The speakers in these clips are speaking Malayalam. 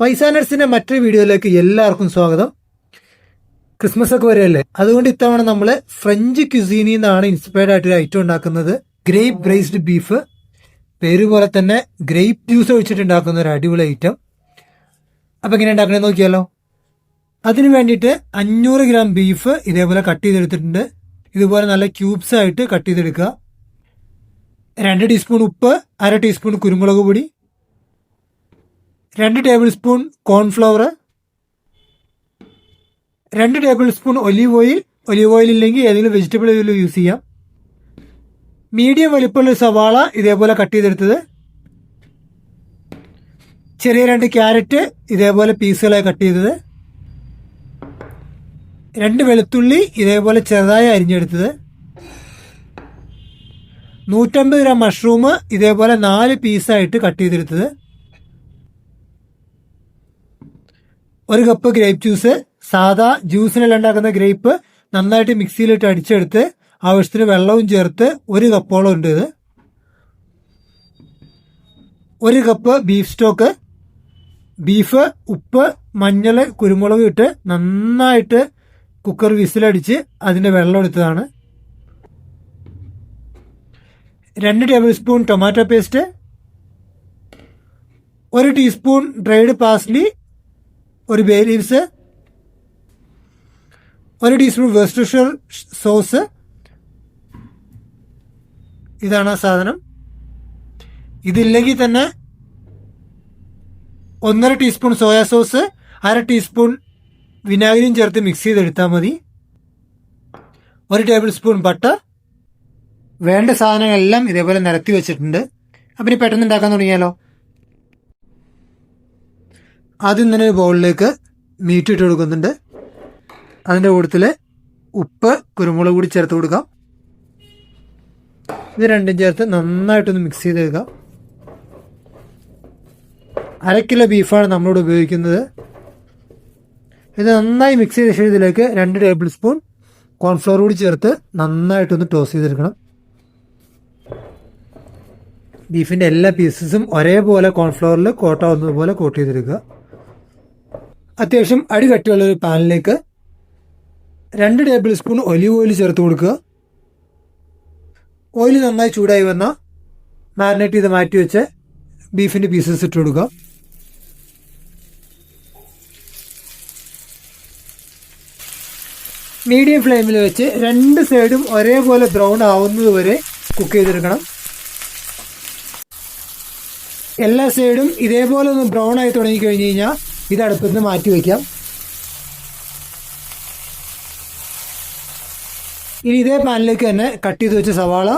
പൈസ നട്സിന്റെ മറ്റൊരു വീഡിയോയിലേക്ക് എല്ലാവർക്കും സ്വാഗതം. ക്രിസ്മസ് ഒക്കെ വരെയല്ലേ, അതുകൊണ്ട് ഇത്തവണ നമ്മൾ ഫ്രഞ്ച് ക്യുസീനിൽ നിന്നാണ് ഇൻസ്പയർഡ് ആയിട്ടൊരു ഐറ്റം ഉണ്ടാക്കുന്നത്. ഗ്രേപ്പ് ബ്രേസ്ഡ് ബീഫ്, പേര് പോലെ തന്നെ ഗ്രേപ്പ് ജ്യൂസ് ഒഴിച്ചിട്ടുണ്ടാക്കുന്ന ഒരു അടിപൊളി ഐറ്റം. അപ്പം എങ്ങനെ ഉണ്ടാക്കണമെന്ന് നോക്കിയാലോ. അതിന് വേണ്ടിയിട്ട് 500 ഗ്രാം ബീഫ് ഇതേപോലെ കട്ട് ചെയ്തെടുത്തിട്ടുണ്ട്. ഇതുപോലെ നല്ല ക്യൂബ്സ് ആയിട്ട് കട്ട് ചെയ്തെടുക്കുക. 2 ടീസ്പൂൺ ഉപ്പ്, 1/2 ടീസ്പൂൺ കുരുമുളക് പൊടി, 2 table spoon cornflour, 2 table spoon olive oil ഇല്ലെങ്കിൽ ഏതെങ്കിലും വെജിറ്റബിൾ ഓയിൽ യൂസ് ചെയ്യാം. മീഡിയം വലിപ്പമുള്ള സവാള ഇതേപോലെ കട്ട് ചെയ്തെടുത്തത്, ചെറിയ 2 ക്യാരറ്റ് ഇതേപോലെ പീസുകളായി കട്ട് ചെയ്തത്, 2 വെളുത്തുള്ളി ഇതേപോലെ ചെറുതായി അരിഞ്ഞെടുത്തത്, 150 ഗ്രാം മഷ്റൂം ഇതേപോലെ 4 പീസായിട്ട് കട്ട് ചെയ്തെടുത്തത്, 1 കപ്പ് ഗ്രേപ്പ് ജ്യൂസ്, സാധാ ജ്യൂസിനെല്ലാം ഉണ്ടാക്കുന്ന ഗ്രേപ്പ് നന്നായിട്ട് മിക്സിയിലിട്ട് അടിച്ചെടുത്ത് ആവശ്യത്തിന് വെള്ളവും ചേർത്ത് 1 കപ്പോളം ഉണ്ട് ഇത്. 1 കപ്പ് ബീഫ് സ്റ്റോക്ക്, ബീഫ്, ഉപ്പ്, മഞ്ഞൾ, കുരുമുളക് ഇട്ട് നന്നായിട്ട് കുക്കർ വിസിലടിച്ച് അതിൻ്റെ വെള്ളം എടുത്തതാണ്. 2 tablespoon tomato paste, 1 teaspoon dried parsley, 1 bay leaves, 1 teaspoon worcestershire sauce. ഇതാണ് ആ സാധനം. ഇതില്ലെങ്കിൽ തന്നെ 1.5 ടീസ്പൂൺ സോയാ സോസ്, 1/2 ടീസ്പൂൺ വിനാഗിരിയും ചേർത്ത് മിക്സ് ചെയ്തെടുത്താൽ മതി. 1 ടേബിൾ സ്പൂൺ ബട്ടർ. വേണ്ട സാധനങ്ങളെല്ലാം ഇതേപോലെ നിരത്തി വെച്ചിട്ടുണ്ട്. അപ്പം ഇനി പെട്ടെന്ന് ഉണ്ടാക്കാൻ തുടങ്ങിയാലോ. ആദ്യം തന്നെ ഒരു ബൗളിലേക്ക് മീറ്റ് ഇട്ട് കൊടുക്കുന്നുണ്ട്. അതിൻ്റെ കൂട്ടത്തിൽ ഉപ്പ്, കുരുമുളക് കൂടി ചേർത്ത് കൊടുക്കാം. ഇത് രണ്ടും ചേർത്ത് നന്നായിട്ടൊന്ന് മിക്സ് ചെയ്തെടുക്കാം. 1/2 കിലോ ബീഫാണ് നമ്മളിവിടെ ഉപയോഗിക്കുന്നത്. ഇത് നന്നായി മിക്സ് ചെയ്ത ശേഷം ഇതിലേക്ക് 2 ടേബിൾ സ്പൂൺ കോൺഫ്ലവർ കൂടി ചേർത്ത് നന്നായിട്ടൊന്ന് ടോസ് ചെയ്തെടുക്കണം. ബീഫിൻ്റെ എല്ലാ പീസസും ഒരേപോലെ കോൺഫ്ലവറിൽ കോട്ടാവുന്നത് പോലെ കോട്ട് ചെയ്തെടുക്കുക. അത്യാവശ്യം അടി കട്ടിയുള്ളൊരു പാനിലേക്ക് 2 ടേബിൾ സ്പൂൺ ഒലീവ് ഓയിൽ ചേർത്ത് കൊടുക്കുക. ഓയിൽ നന്നായി ചൂടായി വന്നാൽ മാരിനേറ്റ് ചെയ്ത് മാറ്റി വെച്ച് ബീഫിൻ്റെ പീസസ് ഇട്ട് കൊടുക്കുക. മീഡിയം ഫ്ലെയിമിൽ വെച്ച് 2 സൈഡും ഒരേപോലെ ബ്രൗൺ ആവുന്നത് വരെ കുക്ക് ചെയ്തെടുക്കണം. എല്ലാ സൈഡും ഇതേപോലെ ഒന്ന് ബ്രൗൺ ആയി തുടങ്ങിക്കഴിഞ്ഞ് കഴിഞ്ഞാൽ ഇത് അടുപ്പിൽ നിന്ന് മാറ്റി വയ്ക്കാം. ഇനി ഇതേ പാനിലേക്ക് തന്നെ കട്ട് ചെയ്ത് വെച്ച സവാള,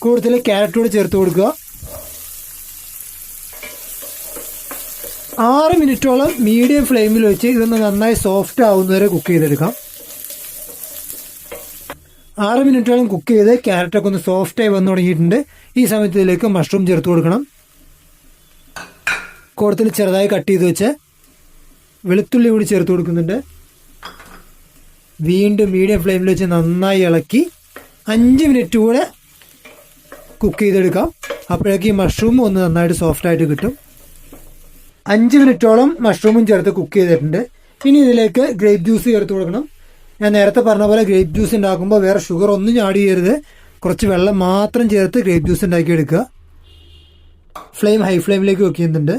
കൂടുതൽ ക്യാരറ്റ് കൂടി ചേർത്ത് കൊടുക്കുക. 6 മിനിറ്റോളം മീഡിയം ഫ്ലെയിമിൽ വെച്ച് ഇതൊന്ന് നന്നായി സോഫ്റ്റ് ആവുന്നവരെ കുക്ക് ചെയ്തെടുക്കാം. 6 മിനിറ്റോളം കുക്ക് ചെയ്ത് ക്യാരറ്റൊക്കെ ഒന്ന് സോഫ്റ്റായി വന്നു തുടങ്ങിയിട്ടുണ്ട്. ഈ സമയത്ത് ഇതിലേക്ക് മഷ്റൂം ചേർത്ത് കൊടുക്കണം. കൂടുതൽ ചെറുതായി കട്ട് ചെയ്ത് വെച്ച് വെളുത്തുള്ളി കൂടി ചേർത്ത് കൊടുക്കുന്നുണ്ട്. വീണ്ടും മീഡിയം ഫ്ലെയിമിൽ വെച്ച് നന്നായി ഇളക്കി 5 മിനിറ്റ് കൂടെ കുക്ക് ചെയ്തെടുക്കാം. അപ്പോഴേക്ക് ഈ മഷ്റൂം ഒന്ന് നന്നായിട്ട് സോഫ്റ്റായിട്ട് കിട്ടും. 5 മിനിറ്റോളം മഷ്റൂമും ചേർത്ത് കുക്ക് ചെയ്തിട്ടുണ്ട്. ഇനി ഇതിലേക്ക് ഗ്രേപ്പ് ജ്യൂസ് ചേർത്ത് കൊടുക്കണം. ഞാൻ നേരത്തെ പറഞ്ഞ പോലെ ഗ്രേപ്പ് ജ്യൂസ് ഉണ്ടാക്കുമ്പോൾ വേറെ ഷുഗർ ഒന്നും ആഡ് ചെയ്യരുത്. കുറച്ച് വെള്ളം മാത്രം ചേർത്ത് ഗ്രേപ്പ് ജ്യൂസ് ഉണ്ടാക്കിയെടുക്കുക. ഫ്ലെയിം ഹൈ ഫ്ലെയിമിലേക്ക് വെക്കുന്നുണ്ട്.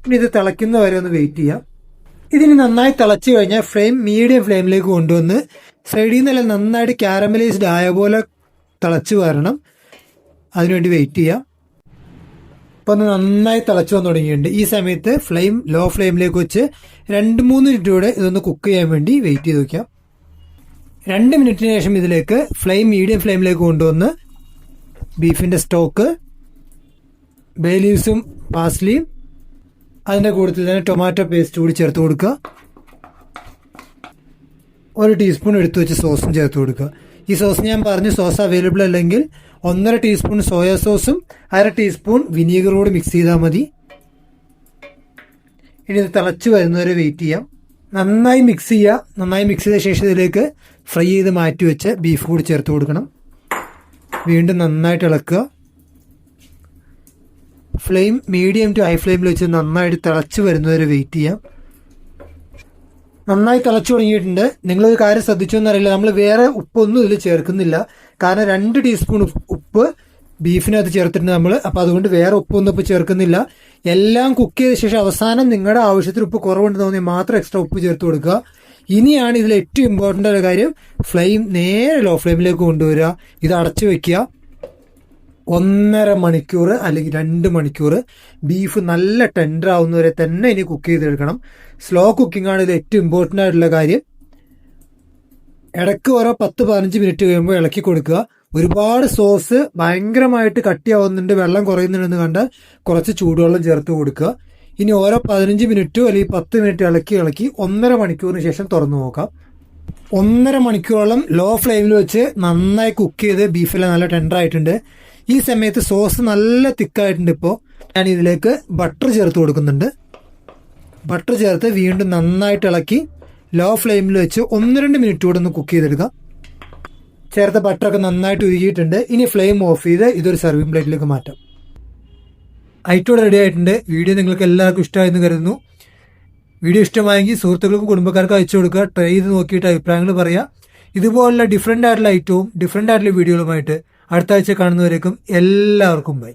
ഇനി ഇത് തിളയ്ക്കുന്ന വരെ ഒന്ന് വെയിറ്റ് ചെയ്യാം. ഇതിന് നന്നായി തിളച്ച് കഴിഞ്ഞാൽ ഫ്ലെയിം മീഡിയം ഫ്ലെയിമിലേക്ക് കൊണ്ടുവന്ന് സൈഡിൽ നിന്നെല്ലാം നന്നായിട്ട് കാരമലൈസ്ഡ് ആയ പോലെ തിളച്ച് വരണം. അതിനുവേണ്ടി വെയിറ്റ് ചെയ്യാം. അപ്പോൾ ഒന്ന് നന്നായി തിളച്ച് വന്നു തുടങ്ങിയിട്ടുണ്ട്. ഈ സമയത്ത് ഫ്ലെയിം ലോ ഫ്ലെയിമിലേക്ക് വെച്ച് 2-3 മിനിറ്റ് കൂടെ ഇതൊന്ന് കുക്ക് ചെയ്യാൻ വേണ്ടി വെയിറ്റ് ചെയ്ത് വയ്ക്കാം. 2 മിനിറ്റിന് ശേഷം ഇതിലേക്ക് ഫ്ലെയിം മീഡിയം ഫ്ലെയിമിലേക്ക് കൊണ്ടുവന്ന് ബീഫിൻ്റെ സ്റ്റോക്ക്, ബേ ലീവ്സും പാസ്ലിയും അതിൻ്റെ കൂട്ടത്തിൽ തന്നെ ടൊമാറ്റോ പേസ്റ്റ് കൂടി ചേർത്ത് കൊടുക്കുക. 1 ടീസ്പൂൺ എടുത്തു വെച്ച് സോസും ചേർത്ത് കൊടുക്കുക. ഈ സോസ് ഞാൻ പറഞ്ഞു സോസ് അവൈലബിൾ അല്ലെങ്കിൽ 1.5 ടീസ്പൂൺ സോയാ സോസും 1/2 ടീസ്പൂൺ വിനീഗറോട് മിക്സ് ചെയ്താൽ മതി. ഇനി ഇത് തിളച്ച് വരുന്നവരെ വെയിറ്റ് ചെയ്യാം. നന്നായി മിക്സ് ചെയ്യുക. നന്നായി മിക്സ് ചെയ്ത ശേഷം ഇതിലേക്ക് ഫ്രൈ ചെയ്ത് മാറ്റി വെച്ച് ബീഫ് കൂടി ചേർത്ത് കൊടുക്കണം. വീണ്ടും നന്നായിട്ട് ഇളക്കുക. ഫ്ലെയിം മീഡിയം ടു ഹൈ ഫ്ലെയിമിൽ വെച്ച് നന്നായിട്ട് തിളച്ച് വരുന്നവരെ വെയിറ്റ് ചെയ്യാം. നന്നായി തിളച്ചു തുടങ്ങിയിട്ടുണ്ട്. നിങ്ങളൊരു കാര്യം ശ്രദ്ധിച്ചോന്നറിയില്ല, നമ്മൾ വേറെ ഉപ്പൊന്നും ഇതിൽ ചേർക്കുന്നില്ല. കാരണം 2 ടീസ്പൂൺ ഉപ്പ് ബീഫിനകത്ത് ചേർത്തിട്ടുണ്ട് നമ്മൾ. അപ്പോൾ അതുകൊണ്ട് വേറെ ഉപ്പൊന്നും ഇപ്പോൾ ചേർക്കുന്നില്ല. എല്ലാം കുക്ക് ചെയ്ത ശേഷം അവസാനം നിങ്ങളുടെ ആവശ്യത്തിന് ഉപ്പ് കുറവുണ്ടെന്ന് തോന്നിയാൽ മാത്രം എക്സ്ട്രാ ഉപ്പ് ചേർത്ത് കൊടുക്കുക. ഇനിയാണ് ഇതിൽ ഏറ്റവും ഇമ്പോർട്ടൻ്റ് ആയ കാര്യം, ഫ്ലെയിം നേരെ ലോ ഫ്ലെയിമിലേക്ക് കൊണ്ടുവരിക. ഇത് അടച്ചു വെക്കുക. 1.5 മണിക്കൂർ അല്ലെങ്കിൽ 2 മണിക്കൂർ ബീഫ് നല്ല ടെൻഡർ ആവുന്നവരെ തന്നെ ഇനി കുക്ക് ചെയ്തെടുക്കണം. സ്ലോ കുക്കിംഗ് ആണ് ഇത് ഏറ്റവും ഇമ്പോർട്ടൻ്റ് ആയിട്ടുള്ള കാര്യം. ഇടയ്ക്ക് ഓരോ 10-15 മിനിറ്റ് കഴിയുമ്പോൾ ഇളക്കി കൊടുക്കുക. ഒരുപാട് സോസ് ഭയങ്കരമായിട്ട് കട്ടിയാവുന്നുണ്ട്, വെള്ളം കുറയുന്നുണ്ടെന്ന് കണ്ടാൽ കുറച്ച് ചൂടുവെള്ളം ചേർത്ത് കൊടുക്കുക. ഇനി ഓരോ 15 മിനിറ്റോ അല്ലെങ്കിൽ 10 മിനിറ്റ് ഇളക്കി 1.5 മണിക്കൂറിന് ശേഷം തുറന്നു നോക്കാം. 1.5 മണിക്കൂറോളം ലോ ഫ്ലെയിമിൽ വെച്ച് നന്നായി കുക്ക് ചെയ്ത് ബീഫെല്ലാം നല്ല ടെൻഡർ ആയിട്ടുണ്ട്. ഈ സമയത്ത് സോസ് നല്ല തിക്കായിട്ടുണ്ട്. ഇപ്പോൾ ഞാൻ ഇതിലേക്ക് ബട്ടർ ചേർത്ത് കൊടുക്കുന്നുണ്ട്. ബട്ടർ ചേർത്ത് വീണ്ടും നന്നായിട്ട് ഇളക്കി ലോ ഫ്ലെയിമിൽ വെച്ച് 1-2 മിനിറ്റ് കൂടെ ഒന്ന് കുക്ക് ചെയ്തെടുക്കാം. ചേർത്ത ബട്ടറൊക്കെ നന്നായിട്ട് ഉരുകിയിട്ടുണ്ട്. ഇനി ഫ്ലെയിം ഓഫ് ചെയ്ത് ഇതൊരു സർവിംഗ് പ്ലേറ്റിലേക്ക് മാറ്റാം. ഐറ്റോടെ റെഡി ആയിട്ടുണ്ട്. വീഡിയോ നിങ്ങൾക്ക് എല്ലാവർക്കും ഇഷ്ടമായെന്ന് കരുതുന്നു. വീഡിയോ ഇഷ്ടമായെങ്കിൽ സുഹൃത്തുക്കൾക്കും കുടുംബക്കാർക്കും അയച്ചു കൊടുക്കുക. ട്രൈ ചെയ്ത് നോക്കിയിട്ട് അഭിപ്രായങ്ങൾ പറയുക. ഇതുപോലുള്ള ഡിഫറെൻ്റ് ആയിട്ടുള്ള ഐറ്റവും ഡിഫറെൻ്റ് ആയിട്ടുള്ള വീഡിയോകളുമായിട്ട് അടുത്ത ആഴ്ച കാണുന്നവരേക്കും എല്ലാവർക്കും ബൈ.